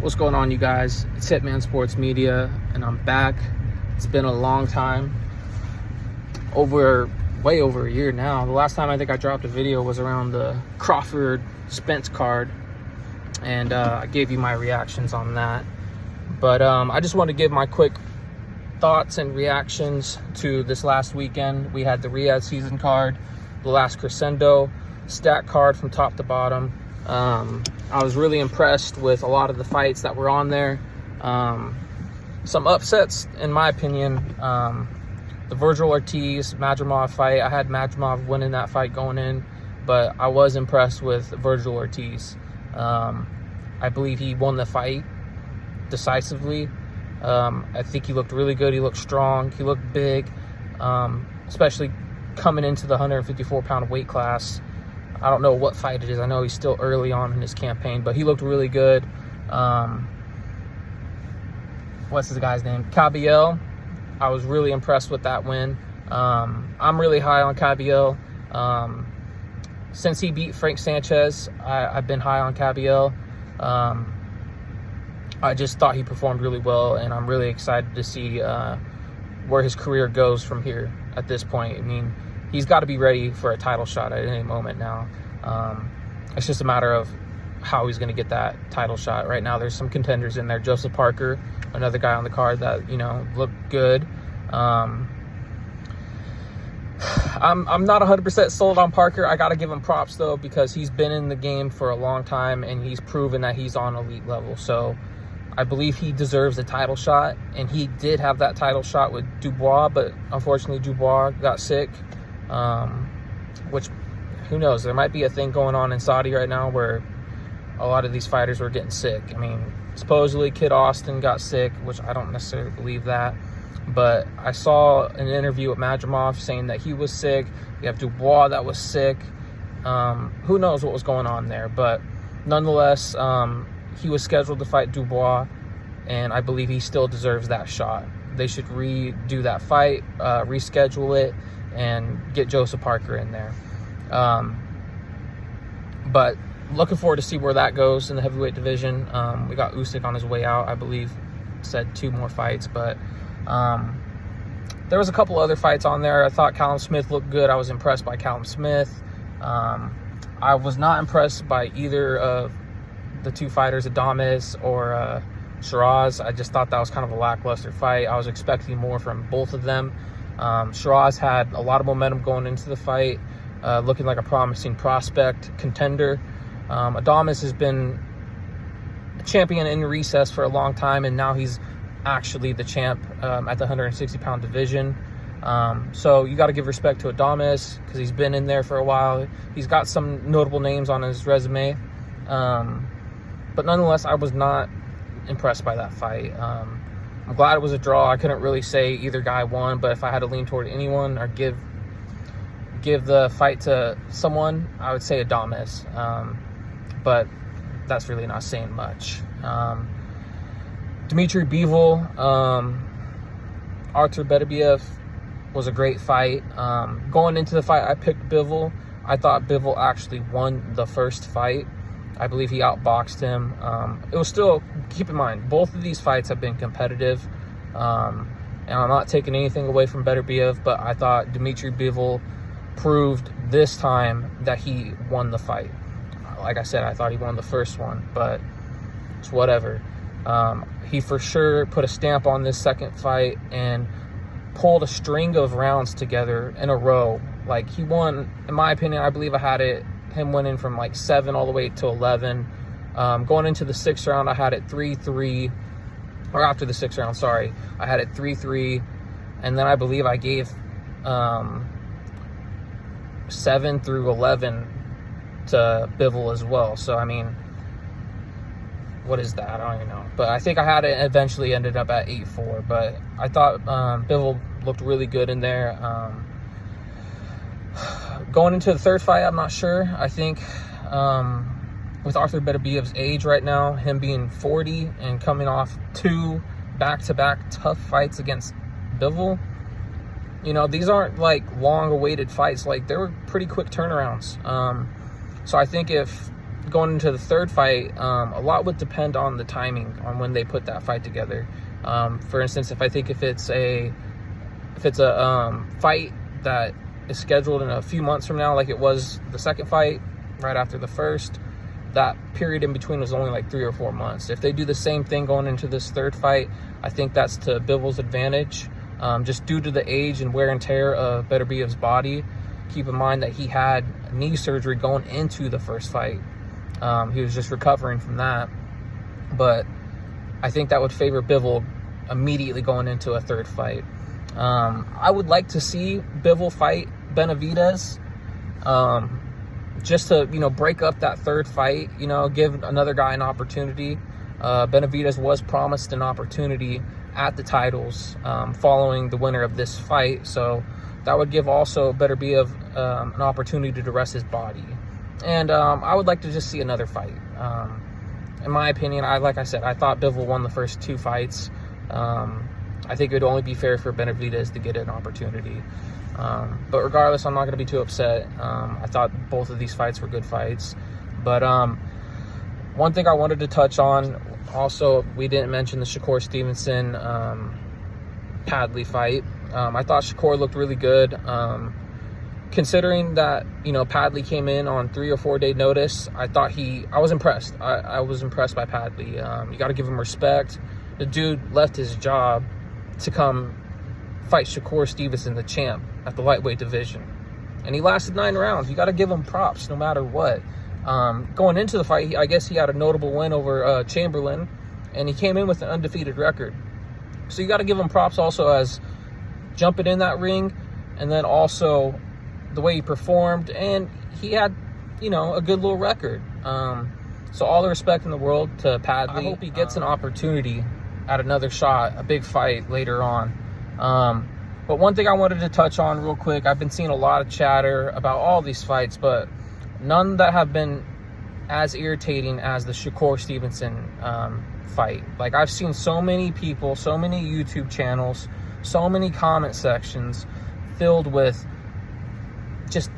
What's going on, you guys? It's Hitman Sports Media, and I'm back. It's been a long time, way over a year now. The last time I think I dropped a video was around the Crawford Spence card, and I gave you my reactions on that. But I just want to give my quick thoughts and reactions to this last weekend. We had the Riyadh season card, the last crescendo, stack card from top to bottom. I was really impressed with a lot of the fights that were on there. Some upsets, in my opinion. The Virgil Ortiz-Madrimov fight, I had Madrimov winning that fight going in, but I was impressed with Virgil Ortiz. I believe he won the fight decisively. I think he looked really good. He looked strong. He looked big, especially coming into the 154-pound weight class. I don't know what fight it is. I know he's still early on in his campaign, but he looked really good. What's this guy's name? Cabiel. I was really impressed with that win. I'm really high on Cabiel. Since he beat Frank Sanchez, I've been high on Cabiel. I just thought he performed really well, and I'm really excited to see where his career goes from here at this point. I mean, he's got to be ready for a title shot at any moment now. It's just a matter of how he's going to get that title shot. Right now, there's some contenders in there. Joseph Parker, another guy on the card that, looked good. I'm not 100% sold on Parker. I got to give him props, though, because he's been in the game for a long time, and he's proven that he's on elite level. So I believe he deserves a title shot, and he did have that title shot with Dubois, but unfortunately Dubois got sick. Which, who knows, there might be a thing going on in Saudi right now where a lot of these fighters were getting sick. I mean, supposedly Kid Austin got sick, which I don't necessarily believe that, but I saw an interview with Madrimov saying that he was sick. You have Dubois that was sick. Who knows what was going on there, but nonetheless, he was scheduled to fight Dubois, and I believe he still deserves that shot. They should redo that fight, reschedule it, and get Joseph Parker in there. But looking forward to see where that goes in the heavyweight division. We got Usyk on his way out, I believe. Said 2 more fights, but there was a couple other fights on there. I thought Callum Smith looked good. I was impressed by Callum Smith. I was not impressed by either of the 2 fighters, Adames or Shiraz. I just thought that was kind of a lackluster fight. I was expecting more from both of them. Shiraz had a lot of momentum going into the fight, looking like a promising prospect contender. Adames has been a champion in recess for a long time, and now he's actually the champ at the 160-pound division. So you got to give respect to Adames because he's been in there for a while. He's got some notable names on his resume. But nonetheless, I was not impressed by that fight. I'm glad it was a draw. I couldn't really say either guy won, but if I had to lean toward anyone or give the fight to someone, I would say Adames. But that's really not saying much. Dmitry Bivol, Artur Beterbiev was a great fight. Going into the fight, I picked Bivol. I thought Bivol actually won the first fight. I believe he outboxed him. It was still, keep in mind, both of these fights have been competitive. And I'm not taking anything away from Beterbiev, but I thought Dmitry Bivol proved this time that he won the fight. Like I said, I thought he won the first one, but it's whatever. He for sure put a stamp on this second fight and pulled a string of rounds together in a row. Like, he won, in my opinion, I believe I had him winning from like 7 all the way to 11. Going into the 6th round, I had it 3-3, or after the 6th round, sorry, I had it 3-3, and then I believe I gave 7 through 11 to Bivol as well. So, I mean, what is that? I don't even know. But I think I had it eventually ended up at 8-4, but I thought Bivol looked really good in there. Going into the third fight, I'm not sure. I think with Artur Beterbiev's age right now, him being 40 and coming off 2 back-to-back tough fights against Bivol, these aren't like long-awaited fights. Like, they were pretty quick turnarounds. So I think if going into the third fight, a lot would depend on the timing on when they put that fight together. For instance, if it's a fight that is scheduled in a few months from now, like it was the second fight right after the first, that period in between was only like 3 or 4 months. If they do the same thing going into this third fight, I think that's to Bivol's advantage, just due to the age and wear and tear of Beterbiev's body. Keep in mind that he had knee surgery going into the first fight. He was just recovering from that. But I think that would favor Bivol immediately going into a third fight. I would like to see Bivol fight Benavidez, just to, break up that third fight, give another guy an opportunity. Benavidez was promised an opportunity at the titles following the winner of this fight, so that would give also Beterbiev an opportunity to rest his body. And I would like to just see another fight. In my opinion, like I said, I thought Bivol won the first 2 fights. I think it would only be fair for Benavidez to get an opportunity. But regardless, I'm not going to be too upset. I thought both of these fights were good fights. But one thing I wanted to touch on, also, we didn't mention the Shakur Stevenson Padley fight. I thought Shakur looked really good. Considering that, Padley came in on 3 or 4 day notice, I was impressed. I was impressed by Padley. You got to give him respect. The dude left his job to come fight Shakur Stevenson, the champ, at the lightweight division. And he lasted 9 rounds. You got to give him props no matter what. Going into the fight, I guess he had a notable win over Chamberlain, and he came in with an undefeated record. So you got to give him props also as jumping in that ring, and then also the way he performed, and he had, a good little record. So all the respect in the world to Padley. I hope he gets an opportunity at another shot, a big fight later on. But one thing I wanted to touch on real quick, I've been seeing a lot of chatter about all these fights, but none that have been as irritating as the Shakur Stevenson fight. Like, I've seen so many people, so many YouTube channels, so many comment sections filled with just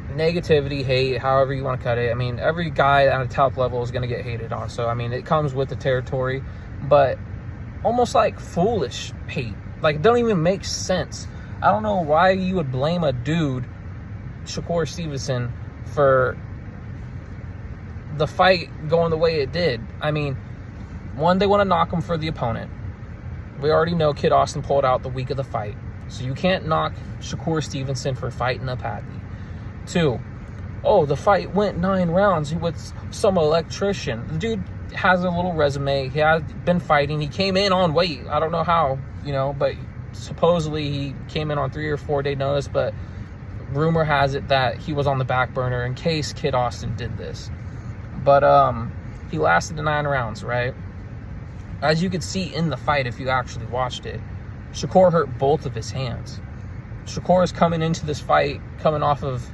negativity, hate, however you want to cut it. I mean, every guy at a top level is going to get hated on. So, I mean, it comes with the territory, but almost like foolish hate. Like, it don't even make sense. I don't know why you would blame a dude, Shakur Stevenson, for the fight going the way it did. I mean, one, they want to knock him for the opponent. We already know Kid Austin pulled out the week of the fight. So you can't knock Shakur Stevenson for fighting a Padley. 2, the fight went 9 rounds with some electrician. The dude has a little resume. He has been fighting. He came in on weight. I don't know how, but supposedly he came in on 3 or 4 day notice, but rumor has it that he was on the back burner in case Kid Austin did this. But he lasted 9 rounds, right? As you could see in the fight, if you actually watched it, Shakur hurt both of his hands. Shakur is coming into this fight, coming off of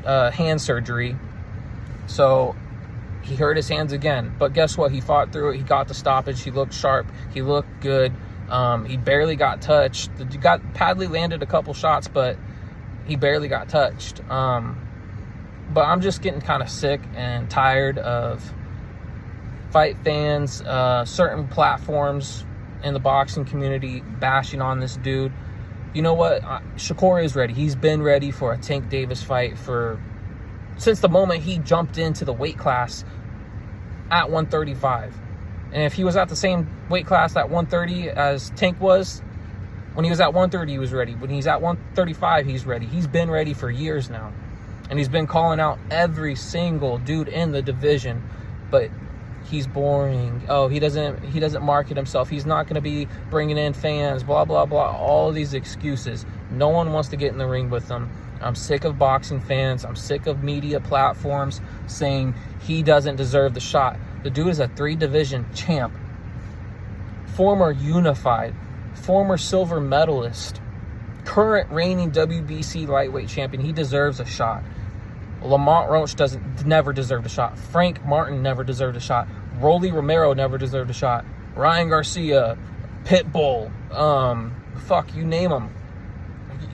hand surgery. So he hurt his hands again. But guess what? He fought through it. He got the stoppage. He looked sharp. He looked good. He barely got touched. Padley landed a couple shots, but he barely got touched. But I'm just getting kind of sick and tired of fight fans, certain platforms in the boxing community bashing on this dude. You know what? Shakur is ready. He's been ready for a Tank Davis fight since the moment he jumped into the weight class at 135. And if he was at the same weight class at 130 as Tank was, when he was at 130, he was ready. When he's at 135, he's ready. He's been ready for years now. And he's been calling out every single dude in the division. But he's boring. Oh, he doesn't market himself. He's not going to be bringing in fans, blah, blah, blah. All of these excuses. No one wants to get in the ring with him. I'm sick of boxing fans. I'm sick of media platforms saying he doesn't deserve the shot. The dude is a 3-division champ. Former unified. Former silver medalist. Current reigning WBC lightweight champion. He deserves a shot. Lamont Roach never deserved a shot. Frank Martin never deserved a shot. Rolly Romero never deserved a shot. Ryan Garcia, Pitbull, you name them.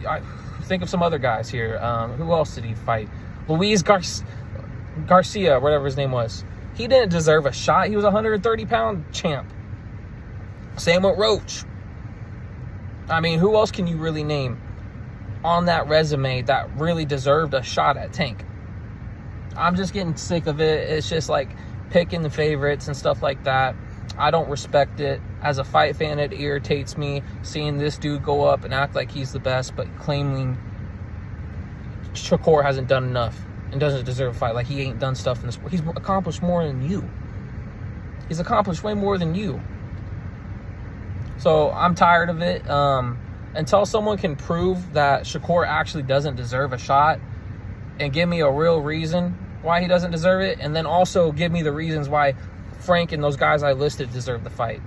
I think of some other guys here. Who else did he fight? Luis Garcia. Garcia, whatever his name was, he didn't deserve a shot. He was a 130-pound champ. Same with Roach. I mean, who else can you really name on that resume that really deserved a shot at Tank? I'm just getting sick of it. It's just like picking the favorites and stuff like that. I don't respect it. As a fight fan, it irritates me seeing this dude go up and act like he's the best, but claiming Shakur hasn't done enough and doesn't deserve a fight. Like he ain't done stuff in this. He's accomplished more than you. He's accomplished way more than you. So I'm tired of it. Until someone can prove that Shakur actually doesn't deserve a shot and give me a real reason why he doesn't deserve it, and then also give me the reasons why Frank and those guys I listed deserve the fight.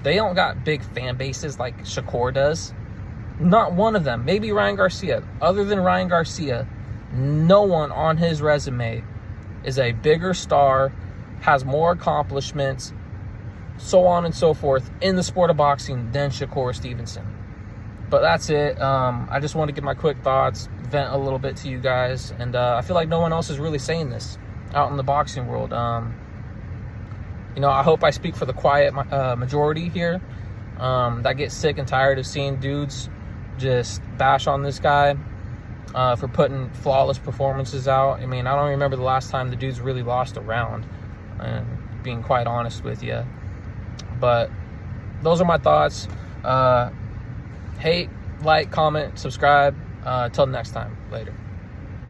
They don't got big fan bases like Shakur does. Not one of them. Maybe Ryan Garcia. Other than Ryan Garcia, no one on his resume is a bigger star, has more accomplishments, so on and so forth in the sport of boxing than Shakur Stevenson. But that's it. I just want to give my quick thoughts, vent a little bit to you guys, and I feel like no one else is really saying this out in the boxing world. You know, I hope I speak for the quiet majority here that gets sick and tired of seeing dudes just bash on this guy for putting flawless performances out. I mean, I don't remember the last time the dude's really lost a round, and being quite honest with you. But those are my thoughts. Hate, like, comment, subscribe. Till next time. Later.